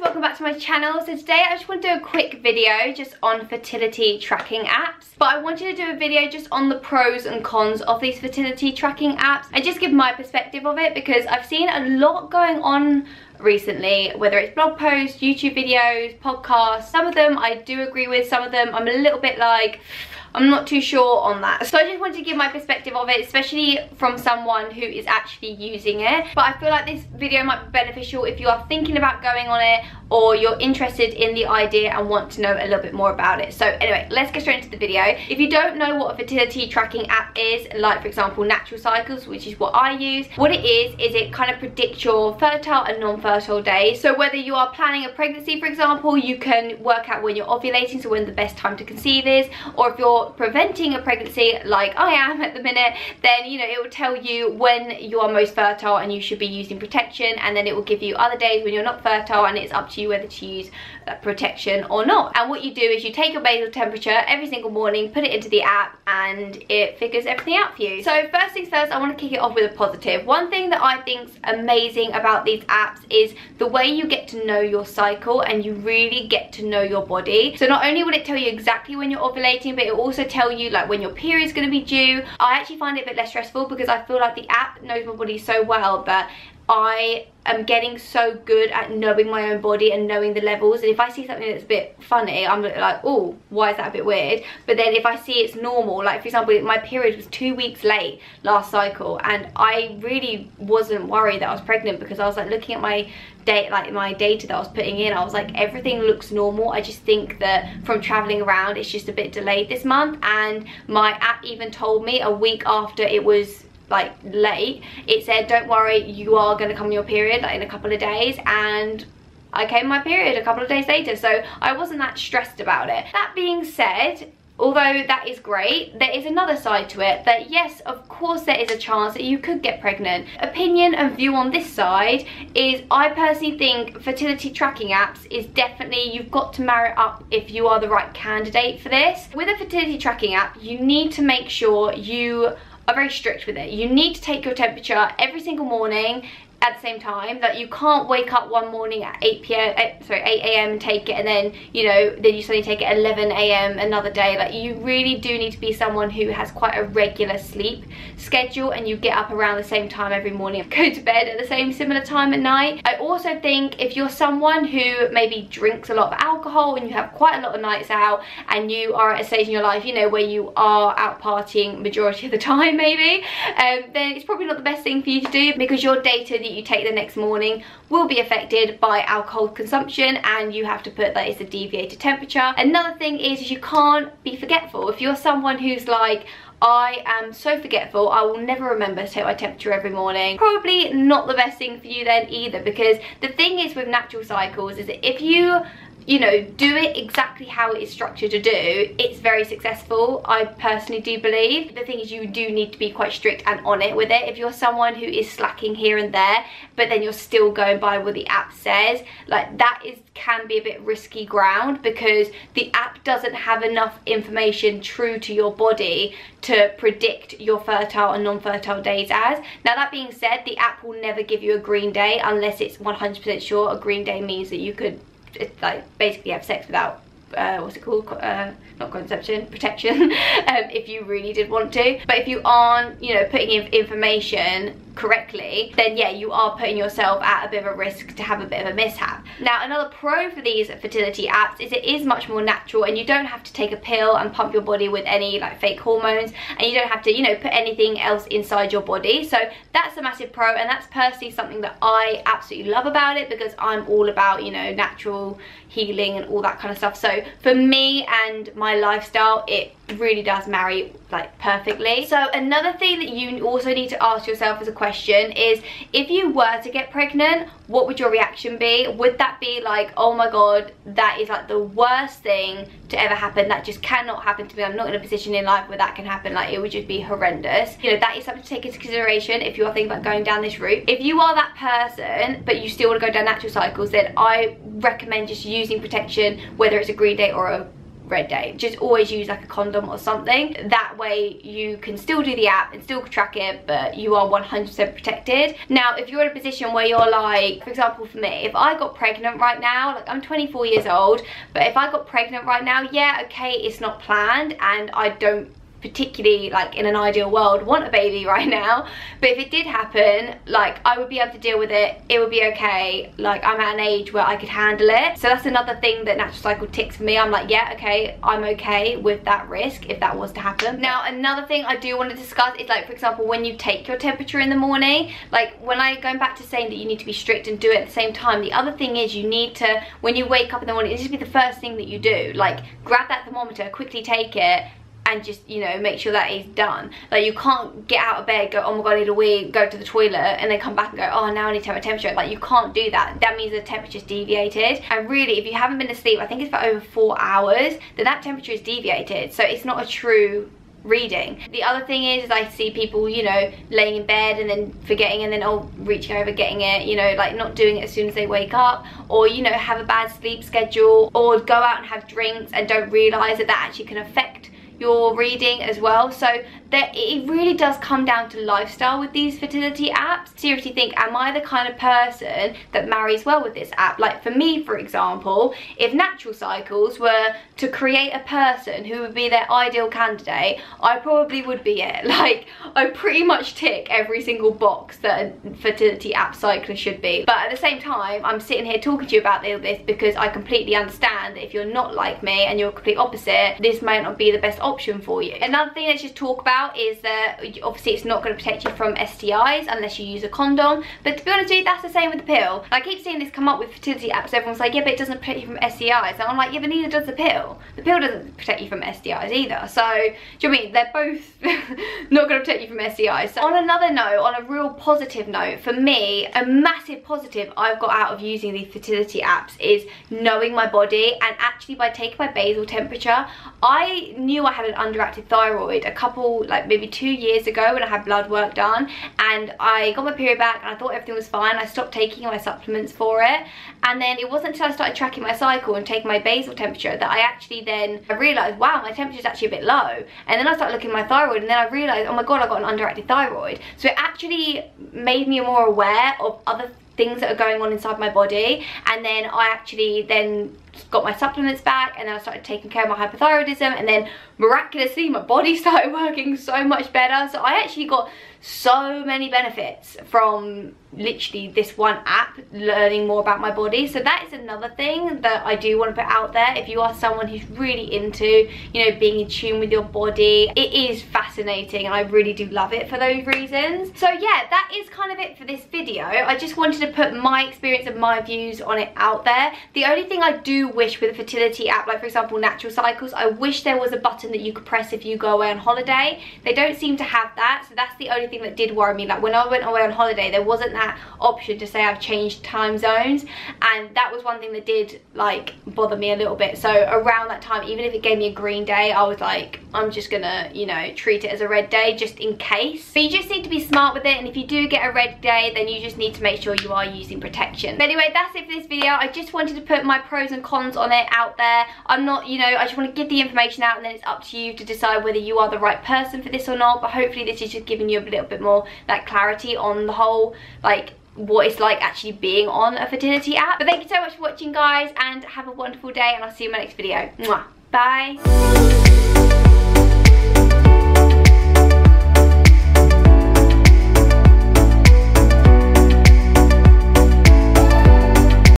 welcome back to my channel. So today I just want to do a quick video just on fertility tracking apps, but I wanted to do a video just on the pros and cons of these fertility tracking apps and just give my perspective of it, because I've seen a lot going on recently, whether it's blog posts, YouTube videos, podcasts. Some of them I do agree with, some of them I'm a little bit like, I'm not too sure on that. So I just wanted to give my perspective of it, especially from someone who is actually using it. But I feel like this video might be beneficial if you are thinking about going on it, or you're interested in the idea and want to know a little bit more about it. So anyway, let's get straight into the video. If you don't know what a fertility tracking app is, like for example Natural Cycles, which is what I use, what it is it kind of predicts your fertile and non-fertile days. So whether you are planning a pregnancy, for example, you can work out when you're ovulating, so when the best time to conceive is, or if you're preventing a pregnancy like I am at the minute, then you know it will tell you when you are most fertile and you should be using protection, and then it will give you other days when you're not fertile, and it's up to you whether to use protection or not. And what you do is you take your basal temperature every single morning, put it into the app, and it figures everything out for you. So first things first, I want to kick it off with a positive. One thing that I think's amazing about these apps is the way you get to know your cycle, and you really get to know your body. So not only will it tell you exactly when you're ovulating, but it will also tell you like when your period is going to be due. I actually find it a bit less stressful because I feel like the app knows my body so well that I am getting so good at knowing my own body and knowing the levels. And if I see something that's a bit funny, I'm like, oh, why is that a bit weird? But then if I see it's normal, like for example, my period was 2 weeks late last cycle, and I really wasn't worried that I was pregnant, because I was like looking at my date, like my data that I was putting in, I was like, everything looks normal. I just think that from traveling around, it's just a bit delayed this month. And my app even told me a week after it was like late, it said, don't worry, you are going to come on your period like in a couple of days. And I came my period a couple of days later, so I wasn't that stressed about it. That being said, although that is great, there is another side to it, that yes, of course there is a chance that you could get pregnant. Opinion and view on this side is, I personally think fertility tracking apps is definitely, you've got to marry it up if you are the right candidate for this. With a fertility tracking app, you need to make sure you are very strict with it. You need to take your temperature every single morning at the same time. That you can't wake up one morning at 8 a.m. and take it, and then you know, then you suddenly take it at 11 a.m. another day. Like, you really do need to be someone who has quite a regular sleep schedule, and you get up around the same time every morning, go to bed at the same similar time at night. I also think if you're someone who maybe drinks a lot of alcohol and you have quite a lot of nights out, and you are at a stage in your life, you know, where you are out partying majority of the time maybe, then it's probably not the best thing for you to do, because your data that you take the next morning will be affected by alcohol consumption, and you have to put that it's a deviated temperature. Another thing is you can't be forgetful. If you're someone who's like, I am so forgetful, I will never remember to take my temperature every morning, probably not the best thing for you then either, because the thing is with Natural Cycles is that if you know, do it exactly how it is structured to do, it's very successful, I personally do believe. The thing is, you do need to be quite strict and on it with it. If you're someone who is slacking here and there, but then you're still going by what the app says, like that can be a bit risky ground, because the app doesn't have enough information true to your body to predict your fertile and non-fertile days as. Now that being said, the app will never give you a green day unless it's 100% sure. A green day means that you could like basically have sex without what's it called, not conception, protection, if you really did want to. But if you aren't, you know, putting in information correctly, then yeah, you are putting yourself at a bit of a risk to have a bit of a mishap. Now another pro for these fertility apps is it is much more natural, and you don't have to take a pill and pump your body with any like fake hormones, and you don't have to, you know, put anything else inside your body. So that's a massive pro, and that's personally something that I absolutely love about it, because I'm all about, you know, natural healing and all that kind of stuff. So for me and my lifestyle, it really does marry like perfectly. So another thing that you also need to ask yourself as a question is, if you were to get pregnant, what would your reaction be? Would that be like, oh my god, that is like the worst thing to ever happen, that just cannot happen to me, I'm not in a position in life where that can happen, like it would just be horrendous? You know, that is something to take into consideration if you are thinking about going down this route. If you are that person but you still want to go down Natural Cycles, then I recommend just using protection, whether it's a green day or a red day. Just always use like a condom or something. That way you can still do the app and still track it, but you are 100% protected. Now, if you're in a position where you're like, for example, for me, if I got pregnant right now, like I'm 24 years old, but if I got pregnant right now, yeah, okay, it's not planned and I don't particularly, like in an ideal world, want a baby right now, but if it did happen, like I would be able to deal with it. It would be okay. Like I'm at an age where I could handle it. So that's another thing that natural cycle ticks for me. I'm like, yeah, okay, I'm okay with that risk if that was to happen. Now, another thing I do want to discuss is, like, for example, when you take your temperature in the morning, like when going back to saying that you need to be strict and do it at the same time, the other thing is you need to, when you wake up in the morning, it needs to be the first thing that you do. Like grab that thermometer, quickly take it, and just, you know, make sure that is done. Like you can't get out of bed, go, oh my god, I need a wee, go to the toilet, and then come back and go, oh, now I need to have a temperature. Like you can't do that. That means the temperature's deviated. And really, if you haven't been asleep, I think it's for over 4 hours, then that temperature is deviated. So it's not a true reading. The other thing is I see people, you know, laying in bed and then forgetting, and then reaching over getting it, you know, like not doing it as soon as they wake up, or, you know, have a bad sleep schedule, or go out and have drinks and don't realize that that actually can affect your reading as well. So it really does come down to lifestyle with these fertility apps. Seriously think, am I the kind of person that marries well with this app? Like for me, for example, if Natural Cycles were to create a person who would be their ideal candidate, I probably would be it. Like I pretty much tick every single box that a fertility app cycler should be. But at the same time, I'm sitting here talking to you about this because I completely understand that if you're not like me and you're complete opposite, this might not be the best option for you. Another thing let's just talk about is that obviously it's not going to protect you from STIs unless you use a condom. But to be honest with you, that's the same with the pill. I keep seeing this come up with fertility apps. Everyone's like, yeah, but it doesn't protect you from STIs. And I'm like, yeah, but neither does the pill. The pill doesn't protect you from STIs either. So, do you know what I mean? They're both not going to protect you from STIs. So on another note, on a real positive note, for me, a massive positive I've got out of using these fertility apps is knowing my body. And actually by taking my basal temperature, I knew I had an underactive thyroid a couple, like maybe 2 years ago when I had blood work done, and I got my period back and I thought everything was fine. I stopped taking my supplements for it, and then it wasn't until I started tracking my cycle and taking my basal temperature that I realised, wow, my temperature is actually a bit low. And then I started looking at my thyroid, and then I realised, oh my god, I got an underactive thyroid. So it actually made me more aware of other things that are going on inside my body. And then I actually then got my supplements back, and then I started taking care of my hypothyroidism, and then miraculously my body started working so much better. So I actually got so many benefits from literally this one app, learning more about my body. So that is another thing that I do want to put out there. If you are someone who's really into, you know, being in tune with your body, it is fascinating and I really do love it for those reasons. So yeah, that is kind of it for this video. I just wanted to put my experience and my views on it out there. The only thing I do wish with a fertility app, like for example Natural Cycles, I wish there was a button that you could press if you go away on holiday. They don't seem to have that, so that's the only thing that did worry me. Like when I went away on holiday, there wasn't that option to say I've changed time zones, and that was one thing that did like bother me a little bit. So around that time, even if it gave me a green day, I was like, I'm just gonna, you know, treat it as a red day just in case. But you just need to be smart with it, and if you do get a red day, then you just need to make sure you are using protection. But anyway, that's it for this video. I just wanted to put my pros and cons on it out there. I'm not, you know, I just want to give the information out, and then it's up to you to decide whether you are the right person for this or not. But hopefully this is just giving you a little bit more like clarity on the whole, like what it's like actually being on a fertility app. But thank you so much for watching, guys, and have a wonderful day, and I'll see you in my next video. Mwah. Bye.